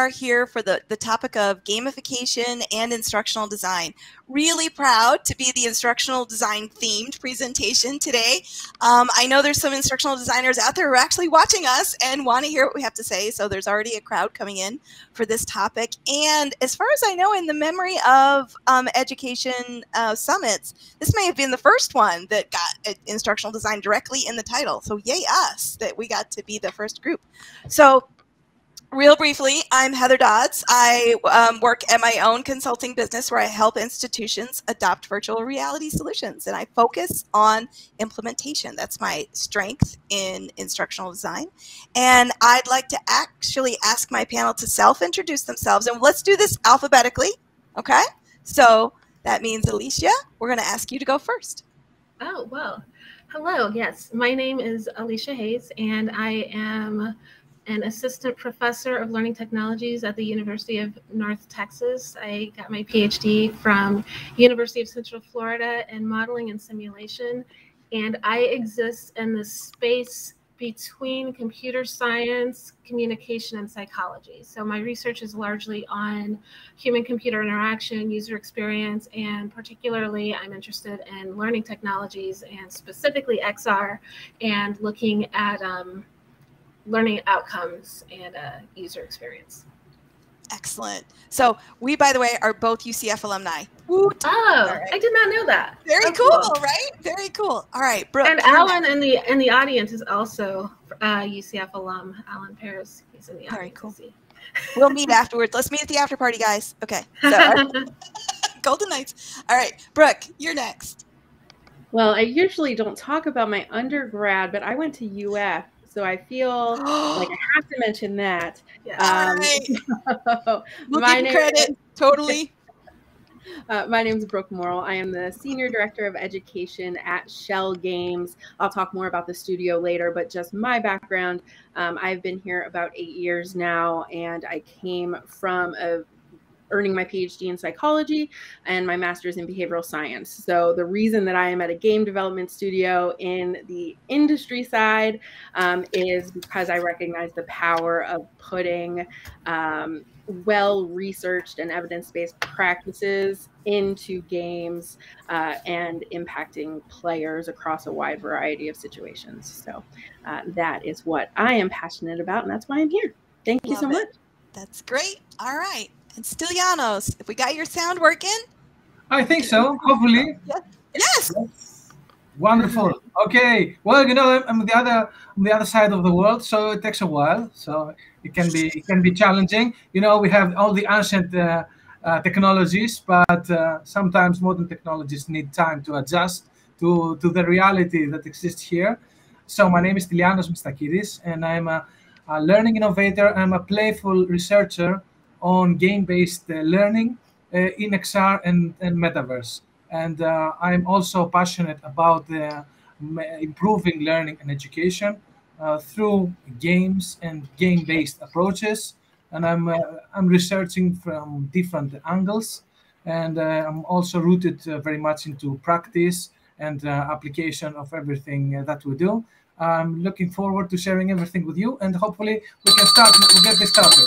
are here for the topic of gamification and instructional design. Really proud to be the instructional design themed presentation today. I know there's some instructional designers out there who are actually watching us and want to hear what we have to say, so there's already a crowd coming in for this topic. And as far as I know, in the memory of education summits, this may have been the first one that got instructional design directly in the title. So yay us that we got to be the first group. So real briefly, I'm Heather Dodds. I work at my own consulting business where I help institutions adopt virtual reality solutions, and I focus on implementation. That's my strength in instructional design. And I'd like to actually ask my panel to self-introduce themselves, and let's do this alphabetically, okay? So that means, Aleshia, we're going to ask you to go first. Oh, well, hello. Yes, my name is Aleshia Hayes, and I am an assistant professor of learning technologies at the University of North Texas. I got my PhD from University of Central Florida in modeling and simulation, and I exist in the space between computer science, communication, and psychology. So my research is largely on human-computer interaction, user experience, and particularly I'm interested in learning technologies and specifically XR and looking at learning outcomes and user experience. Excellent. So we, by the way, are both UCF alumni. Woot. Oh, right. I did not know that. Very cool, right? Very cool. All right, Brooke. And Alan in the audience is also UCF alum. Alan Paris, he's in the audience. Very cool. We'll meet afterwards. Let's meet at the after party, guys. Okay. So, Golden Knights. All right, Brooke, you're next. Well, I usually don't talk about my undergrad, but I went to UF. So I feel like I have to mention that. Yeah. So we'll give you credit. Totally. My name is Brooke Morrell. I am the Senior Director of Education at Schell Games. I'll talk more about the studio later, but just my background, I've been here about 8 years now, and I came from earning my PhD in psychology and my master's in behavioral science. So the reason that I am at a game development studio in the industry side is because I recognize the power of putting well-researched and evidence-based practices into games and impacting players across a wide variety of situations. So that is what I am passionate about, and that's why I'm here. Thank you so much. That's great. All right. And Stylianos, if we got your sound working? I think so, hopefully. Yes. Wonderful. Okay. Well, you know, I'm on the other side of the world, so it takes a while. So it can be challenging. You know, we have all the ancient technologies, but sometimes modern technologies need time to adjust to the reality that exists here. So my name is Stylianos Mystakidis, and I'm a learning innovator. I'm a playful researcher on game-based learning in XR and MetaVRse. And I'm also passionate about improving learning and education through games and game-based approaches. And I'm researching from different angles. And I'm also rooted very much into practice and application of everything that we do. I'm looking forward to sharing everything with you, and hopefully we'll get this started.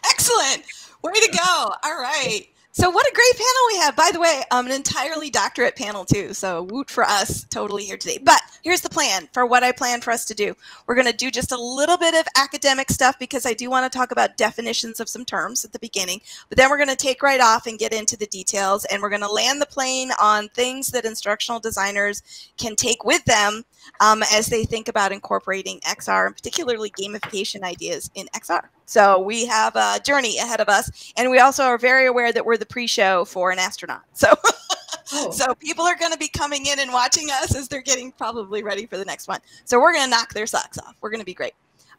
Excellent. Way to go. All right. So what a great panel we have. By the way, an entirely doctorate panel too. So woot for us totally here today. But here's the plan for what I plan for us to do. We're going to do just a little bit of academic stuff because I do want to talk about definitions of some terms at the beginning. But then we're going to take right off and get into the details. And we're going to land the plane on things that instructional designers can take with them as they think about incorporating XR and particularly gamification ideas in XR. So we have a journey ahead of us, and we also are very aware that we're the pre-show for an astronaut. So, so people are going to be coming in and watching us as they're getting probably ready for the next one. So we're going to knock their socks off. We're going to be great.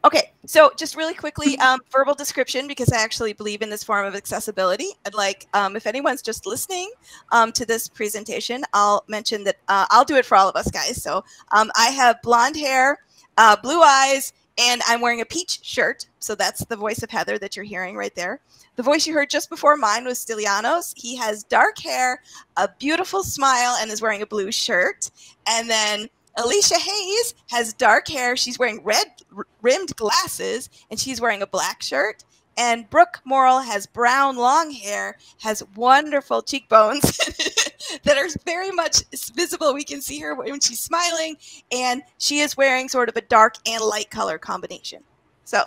Okay, so just really quickly, verbal description, because I actually believe in this form of accessibility. I'd like, if anyone's just listening to this presentation, I'll mention that I'll do it for all of us, guys. So I have blonde hair, blue eyes, and I'm wearing a peach shirt. So that's the voice of Heather that you're hearing right there. The voice you heard just before mine was Stylianos. He has dark hair, a beautiful smile, and is wearing a blue shirt. And then Aleshia Hayes has dark hair. She's wearing red rimmed glasses, and she's wearing a black shirt. And Brooke Morrell has brown, long hair, has wonderful cheekbones that are very much visible. We can see her when she's smiling, and she is wearing sort of a dark and light color combination. So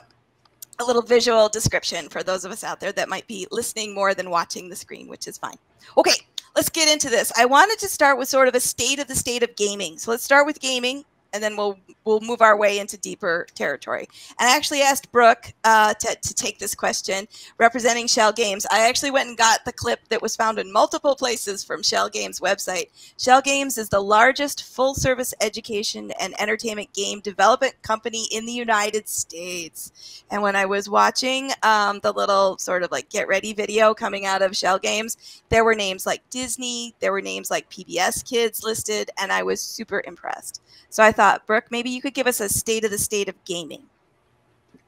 a little visual description for those of us out there that might be listening more than watching the screen, which is fine. Okay, let's get into this. I wanted to start with sort of a state of gaming. So let's start with gaming, and then we'll move our way into deeper territory. And I actually asked Brooke to take this question, representing Schell Games. I actually went and got the clip that was found in multiple places from Schell Games' website. Schell Games is the largest full-service education and entertainment game development company in the United States. And when I was watching the little sort of like get ready video coming out of Schell Games, there were names like Disney, there were names like PBS Kids listed, and I was super impressed. So I thought, Brooke, maybe you could give us a state of gaming.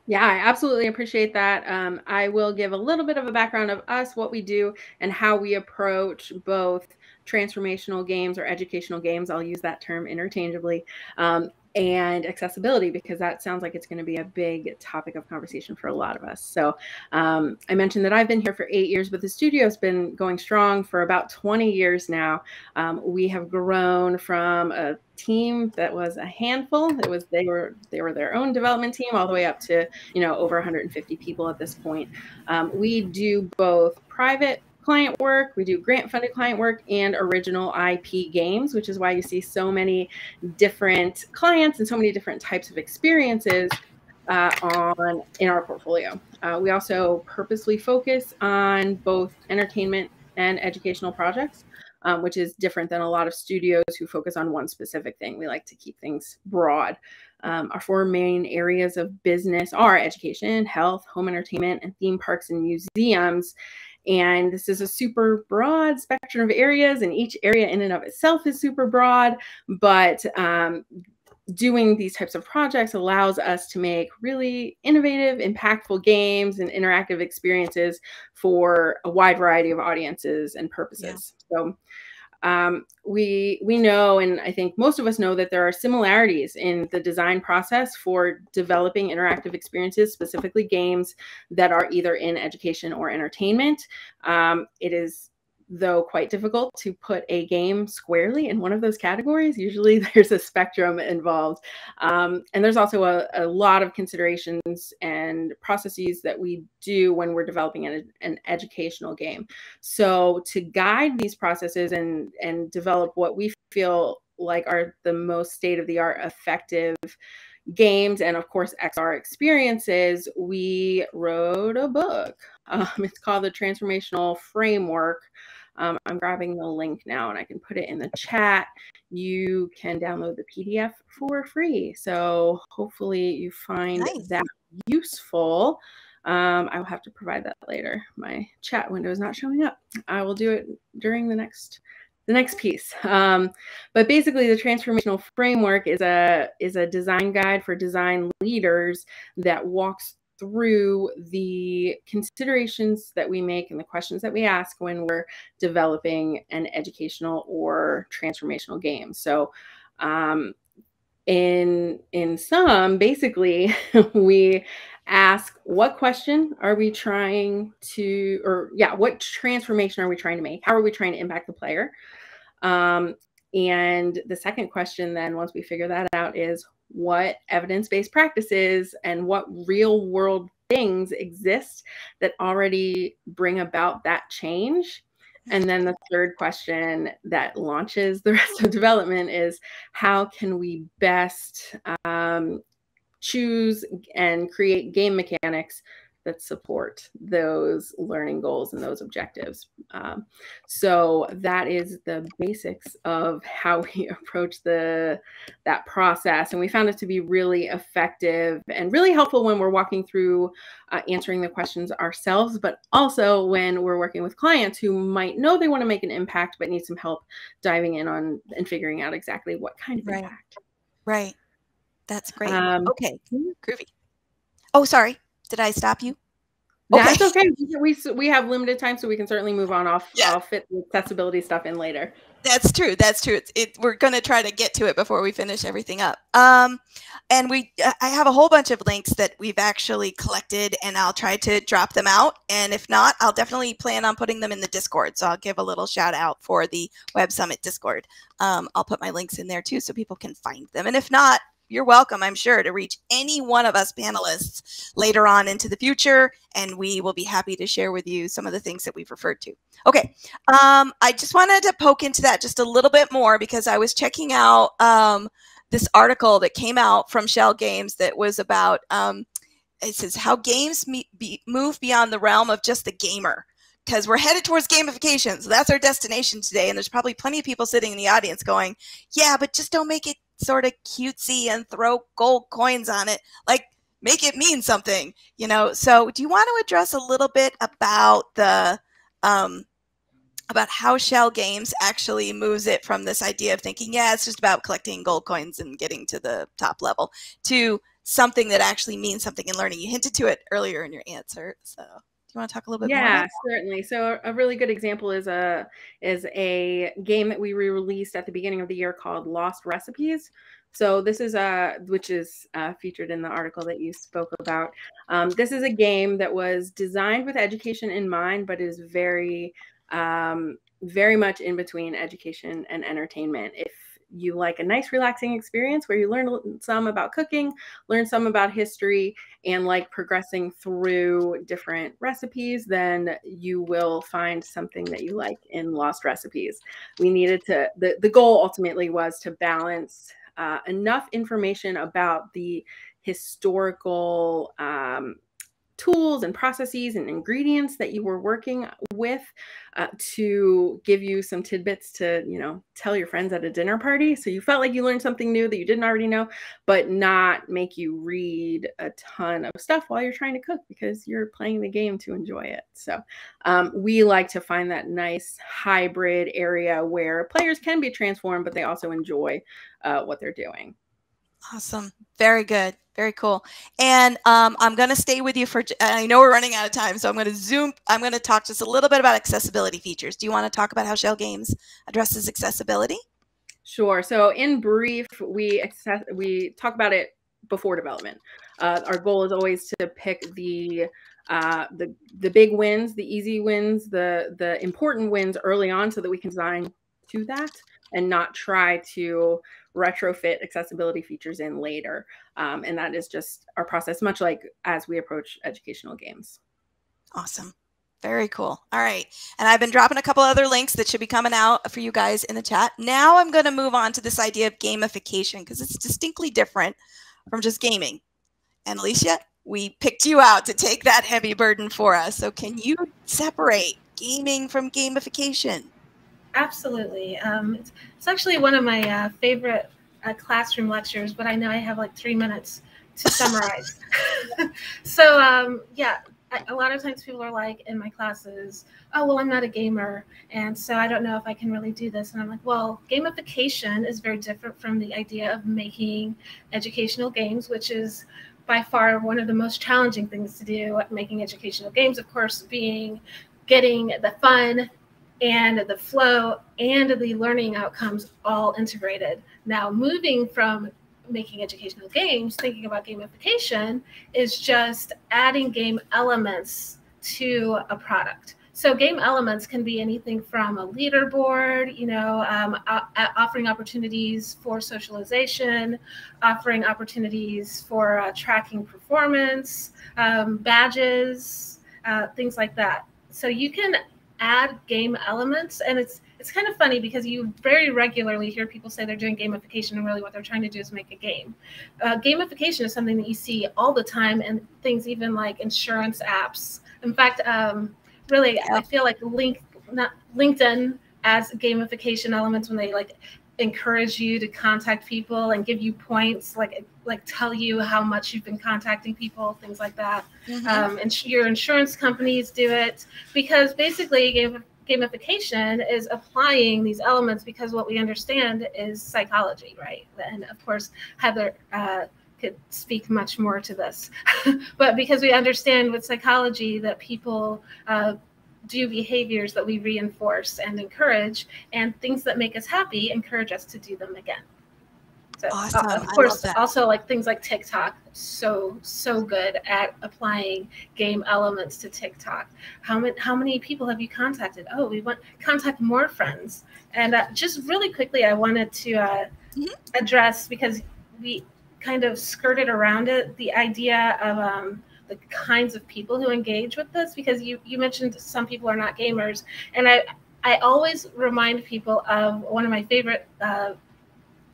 Yeah, I absolutely appreciate that. I will give a little bit of a background of us, what we do, and how we approach both transformational games or educational games. I'll use that term interchangeably. And accessibility, because that sounds like it's going to be a big topic of conversation for a lot of us. So I mentioned that I've been here for 8 years, but the studio's been going strong for about 20 years now. We have grown from a team that was a handful. They were their own development team, all the way up to over 150 people at this point. We do both private client work, we do grant-funded client work, and original IP games, which is why you see so many different clients and so many different types of experiences in our portfolio. We also purposely focus on both entertainment and educational projects, which is different than a lot of studios who focus on one specific thing. We like to keep things broad. Our 4 main areas of business are education, health, home entertainment, and theme parks and museums. And this is a super broad spectrum of areas, and each area in and of itself is super broad, but doing these types of projects allows us to make really innovative, impactful games and interactive experiences for a wide variety of audiences and purposes. Yeah. So we know, and I think most of us know, that there are similarities in the design process for developing interactive experiences, specifically games that are either in education or entertainment. It is, though, quite difficult to put a game squarely in one of those categories. Usually there's a spectrum involved. And there's also a lot of considerations and processes that we do when we're developing an educational game. So to guide these processes and develop what we feel like are the most state-of-the-art effective games and, of course, XR experiences, we wrote a book. It's called the Transformational Framework. I'm grabbing the link now and I can put it in the chat. You can download the PDF for free. So hopefully you find that useful. I will have to provide that later. My chat window is not showing up. I will do it during the next piece. But basically, the Transformational Framework is a design guide for design leaders that walks through the considerations that we make and the questions that we ask when we're developing an educational or transformational game. So in sum, basically, we ask, what question are we trying to, what transformation are we trying to make? How are we trying to impact the player? And the second question then, once we figure that out, is what evidence-based practices and what real-world things exist that already bring about that change? And then the third question that launches the rest of development is, how can we best choose and create game mechanics that support those learning goals and those objectives? So that is the basics of how we approach that process. And we found it to be really effective and really helpful when we're walking through answering the questions ourselves, but also when we're working with clients who might know they want to make an impact, but need some help diving in on and figuring out exactly what kind of impact. Right. That's great. Okay. Groovy. Oh, sorry. Did I stop you? Okay. That's okay. We have limited time, so we can certainly move on. I'll fit the accessibility stuff in later. That's true. That's true. We're going to try to get to it before we finish everything up. And I have a whole bunch of links that we've actually collected, and I'll try to drop them out. And if not, I'll definitely plan on putting them in the Discord. So I'll give a little shout out for the Web Summit Discord. I'll put my links in there too, so people can find them. And if not, you're welcome, I'm sure, to reach any one of us panelists later on into the future, and we will be happy to share with you some of the things that we've referred to. Okay, I just wanted to poke into that just a little bit more because I was checking out this article that came out from Schell Games that was about, it says, how games move beyond the realm of just the gamer. Because we're headed towards gamification, so that's our destination today, and there's probably plenty of people sitting in the audience going, yeah, but just don't make it sort of cutesy and throw gold coins on it. Like, make it mean something, you know? So do you want to address a little bit about the about how Schell Games actually moves it from this idea of thinking, yeah, it's just about collecting gold coins and getting to the top level, to something that actually means something in learning? You hinted to it earlier in your answer, so do you want to talk a little bit more about that? Yeah, certainly. So a really good example is a game that we re-released at the beginning of the year called Lost Recipes. So this is which is featured in the article that you spoke about. This is a game that was designed with education in mind, but is very much in between education and entertainment. If you like a nice relaxing experience where you learn some about cooking, learn some about history, and like progressing through different recipes, then you will find something that you like in Lost Recipes. We needed to, the goal ultimately was to balance enough information about the historical tools and processes and ingredients that you were working with to give you some tidbits to, you know, tell your friends at a dinner party. So you felt like you learned something new that you didn't already know, but not make you read a ton of stuff while you're trying to cook because you're playing the game to enjoy it. So we like to find that nice hybrid area where players can be transformed, but they also enjoy what they're doing. Awesome. Very good. Very cool. And I'm going to stay with you for, I know we're running out of time, so I'm going to zoom. I'm going to talk just a little bit about accessibility features. Do you want to talk about how Schell Games addresses accessibility? Sure. So in brief, we talk about it before development. Our goal is always to pick the big wins, the easy wins, the important wins early on so that we can design to that and not try to retrofit accessibility features in later. And that is just our process, much like as we approach educational games. Awesome. Very cool. All right. And I've been dropping a couple other links that should be coming out for you guys in the chat. Now I'm going to move on to this idea of gamification because it's distinctly different from just gaming. And Aleshia, we picked you out to take that heavy burden for us. So can you separate gaming from gamification? Absolutely. It's actually one of my favorite classroom lectures, but I know I have like 3 minutes to summarize. So yeah, a lot of times people are like in my classes, oh, well, I'm not a gamer, and so I don't know if I can really do this. And I'm like, well, gamification is very different from the idea of making educational games, which is by far one of the most challenging things to do at making educational games, of course, being getting the fun and the flow and the learning outcomes all integrated. Now, moving from making educational games, thinking about gamification is just adding game elements to a product. So game elements can be anything from a leaderboard, you know, offering opportunities for socialization, offering opportunities for tracking performance, badges, things like that. So you can add game elements, and it's kind of funny because you very regularly hear people say they're doing gamification and really what they're trying to do is make a game. Gamification is something that you see all the time in things even like insurance apps. In fact, really, I feel like LinkedIn adds gamification elements when they like encourage you to contact people and give you points, like tell you how much you've been contacting people, things like that. Mm-hmm. And your insurance companies do it because basically gamification is applying these elements because what we understand is psychology, right? And of course, Heather could speak much more to this. But because we understand with psychology that people do behaviors that we reinforce and encourage, and things that make us happy encourage us to do them again. So awesome. Of course, also like things like TikTok, so good at applying game elements to TikTok. How many people have you contacted? Oh, we want contact more friends. And just really quickly, I wanted to address, because we kind of skirted around it, the idea of the kinds of people who engage with this, because you mentioned some people are not gamers, and I always remind people of one of my favorite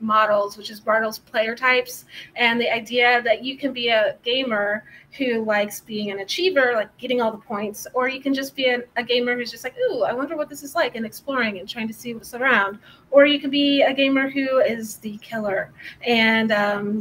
models, which is Bartle's player types, and the idea that you can be a gamer who likes being an achiever, like getting all the points, or you can just be a gamer who's just like, ooh, I wonder what this is like, and exploring and trying to see what's around. Or you can be a gamer who is the killer, and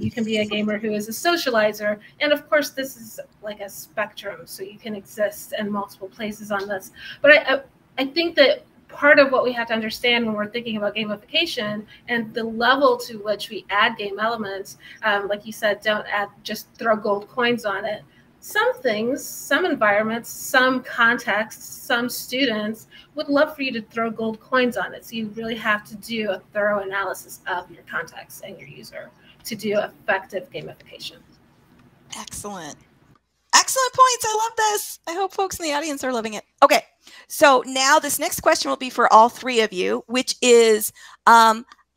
you can be a gamer who is a socializer. And of course, this is like a spectrum, so you can exist in multiple places on this. But I think that part of what we have to understand when we're thinking about gamification and the level to which we add game elements, like you said, don't just throw gold coins on it. Some things, some environments, some contexts, some students would love for you to throw gold coins on it. So you really have to do a thorough analysis of your context and your user to do effective gamification. Excellent. Excellent points. I love this. I hope folks in the audience are loving it. Okay. So now this next question will be for all three of you, which is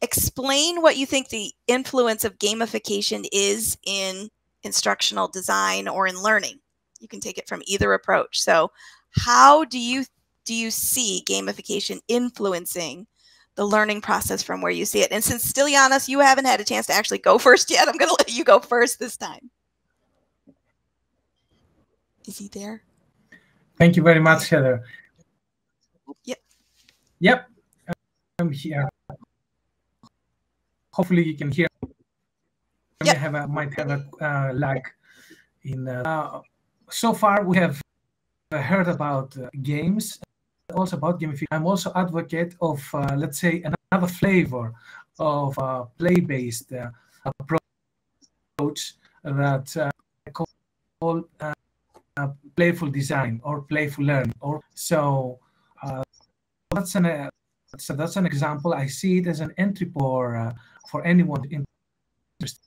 explain what you think the influence of gamification is in instructional design or in learning. You can take it from either approach. So how do you see gamification influencing the learning process from where you see it? And since Stylianos, you haven't had a chance to actually go first yet, I'm going to let you go first this time. Is he there? Thank you very much, Heather. Yep. Yep. I'm here. Hopefully you can hear. Yep. Might have a lag in. So far we have heard about games, also about gamification. I'm also advocate of let's say another flavor of play-based approach that I call playful design or playful learning. Or so that's an example. I see it as an entry for anyone interested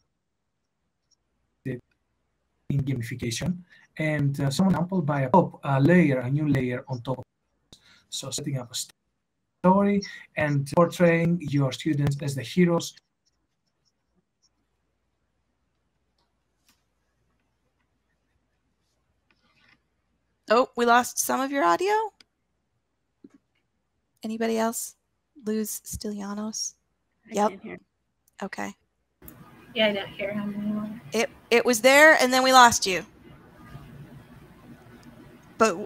in gamification, and some example by a new layer on top of it. So setting up a story and portraying your students as the heroes. Oh, we lost some of your audio. Anybody else lose Stylianos? I can't hear. Okay. Yeah, I don't hear him anymore. It was there, and then we lost you. But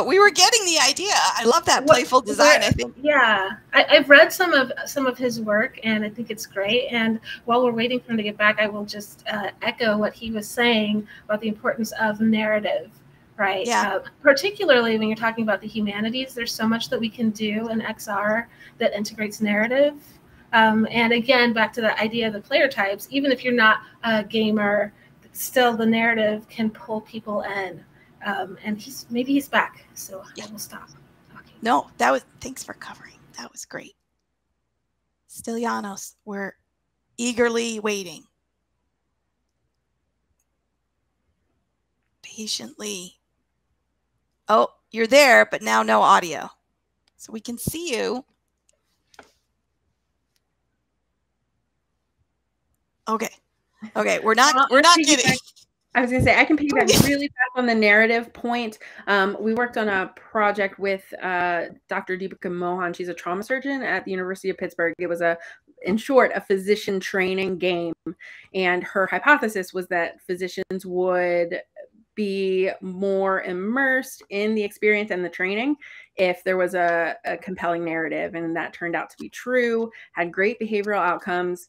we were getting the idea. I love that playful design. I think. Yeah, I've read some of his work, and I think it's great. And while we're waiting for him to get back, I will just echo what he was saying about the importance of narrative. Right. Yeah. Particularly when you're talking about the humanities, there's so much that we can do in XR that integrates narrative. And again, back to the idea of the player types, even if you're not a gamer, still the narrative can pull people in. And maybe he's back, so I will stop talking. No, thanks for covering. That was great. Stylianos, we're eagerly waiting. Patiently. Oh, you're there, but now no audio. So we can see you. Okay. Okay, we're not getting. I was going to say, I can piggyback really fast on the narrative point. We worked on a project with Dr. Deepika Mohan. She's a trauma surgeon at the University of Pittsburgh. It was in short, a physician training game. And her hypothesis was that physicians would be more immersed in the experience and the training if there was a compelling narrative, and that turned out to be true, had great behavioral outcomes.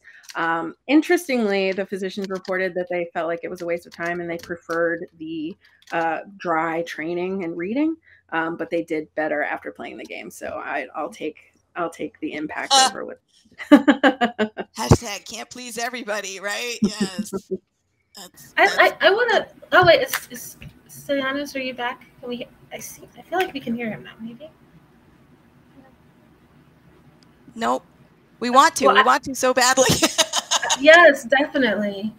Interestingly, the physicians reported that they felt like it was a waste of time and they preferred the dry training and reading, but they did better after playing the game. So I'll take the impact over with. Hashtag can't please everybody, right? Yes. I want to. Oh wait, is Stylianos, are you back? Can we? I feel like we can hear him now. Maybe. Nope. We want to. Well, we want to so badly. Yes, definitely.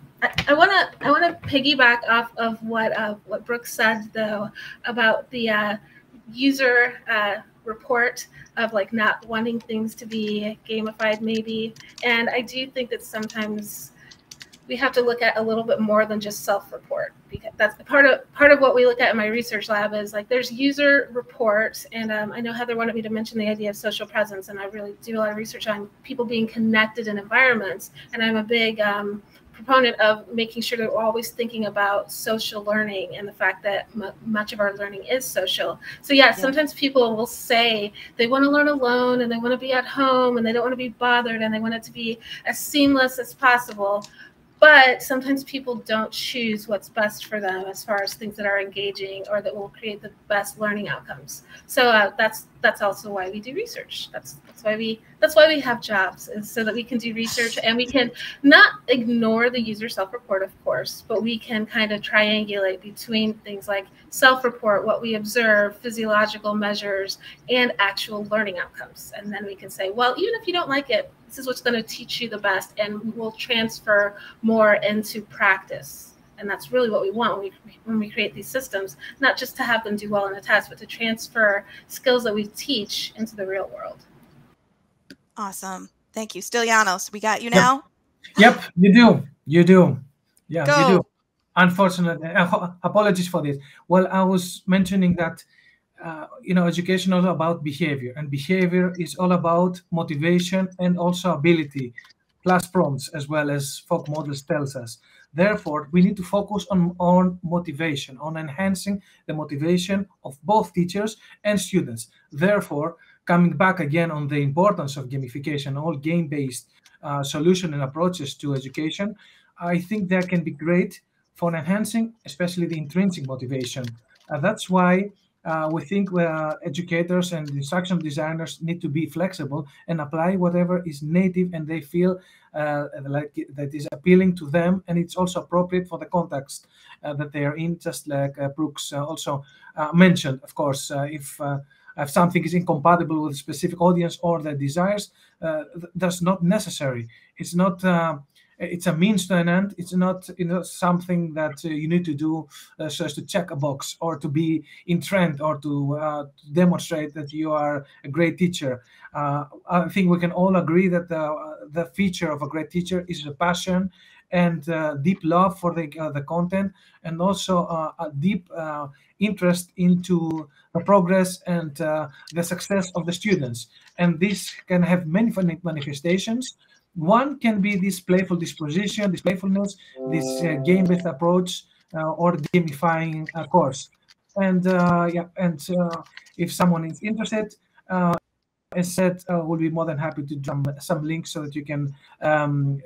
I want to piggyback off of what Brooke said though about the user report of like not wanting things to be gamified maybe, and I do think that sometimes we have to look at a little bit more than just self-report, because that's part of what we look at in my research lab is like there's user reports, and I know Heather wanted me to mention the idea of social presence, and I really do a lot of research on people being connected in environments, and I'm a big proponent of making sure that we're always thinking about social learning and the fact that much of our learning is social. So yeah, sometimes people will say they want to learn alone and they want to be at home and they don't want to be bothered and they want it to be as seamless as possible. But sometimes people don't choose what's best for them as far as things that are engaging or that will create the best learning outcomes. So that's also why we do research. That's why we have jobs, is so that we can do research and we can not ignore the user self-report, of course, but we can kind of triangulate between things like self-report, what we observe, physiological measures, and actual learning outcomes. And then we can say, well, even if you don't like it, this is what's going to teach you the best, and we'll transfer more into practice. And that's really what we want when we create these systems, not just to have them do well in a test, but to transfer skills that we teach into the real world. Awesome. Thank you. Stylianos, we got you now? Yep, you do. You do. Yeah, Go. you do. Unfortunately, apologies for this. Well, I was mentioning that education is all about behavior, and behavior is all about motivation and also ability, plus prompts, as well as folk models tells us. Therefore, we need to focus on motivation, on enhancing the motivation of both teachers and students. Therefore, coming back again on the importance of gamification, all game-based solution and approaches to education, I think that can be great for enhancing, especially the intrinsic motivation. That's why we think educators and instructional designers need to be flexible and apply whatever is native and they feel like that is appealing to them, and it's also appropriate for the context that they are in, just like Brooks also mentioned. Of course, if something is incompatible with a specific audience or their desires, that's not necessary. It's not. It's a means to an end. It's not something that you need to do so as to check a box or to be in trend or to demonstrate that you are a great teacher. I think we can all agree that the feature of a great teacher is a passion and deep love for the content, and also a deep interest into the progress and the success of the students. And this can have many manifestations. One can be this playful disposition, this playfulness, this game-based approach, or gamifying course. And if someone is interested, as said, we'll be more than happy to jump some links so that you can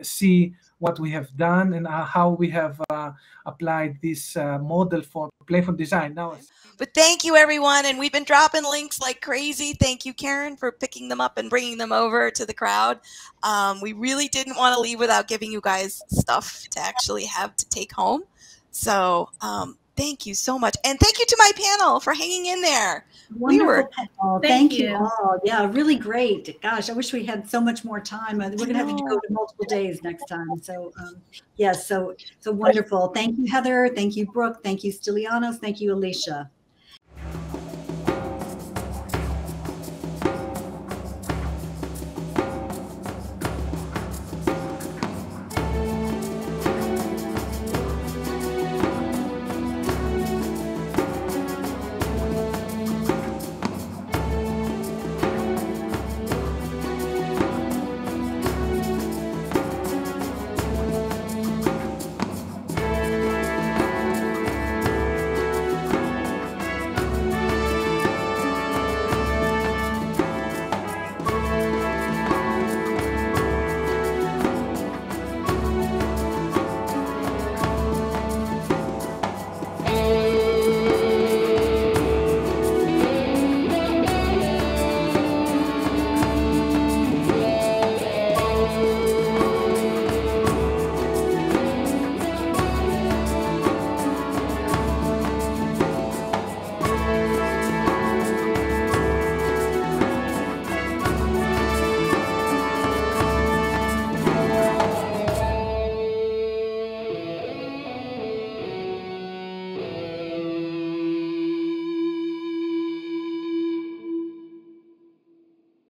see what we have done and how we have applied this model for playful design. Now, but thank you, everyone. And we've been dropping links like crazy. Thank you, Karen, for picking them up and bringing them over to the crowd. We really didn't want to leave without giving you guys stuff to actually have to take home. So thank you so much. And thank you to my panel for hanging in there. Wonderful panel. Thank you all. Yeah, really great. Gosh, I wish we had so much more time. We're going to have to go to multiple days next time. So yes, so wonderful. Thank you, Heather. Thank you, Brooke. Thank you, Stylianos. Thank you, Aleshia.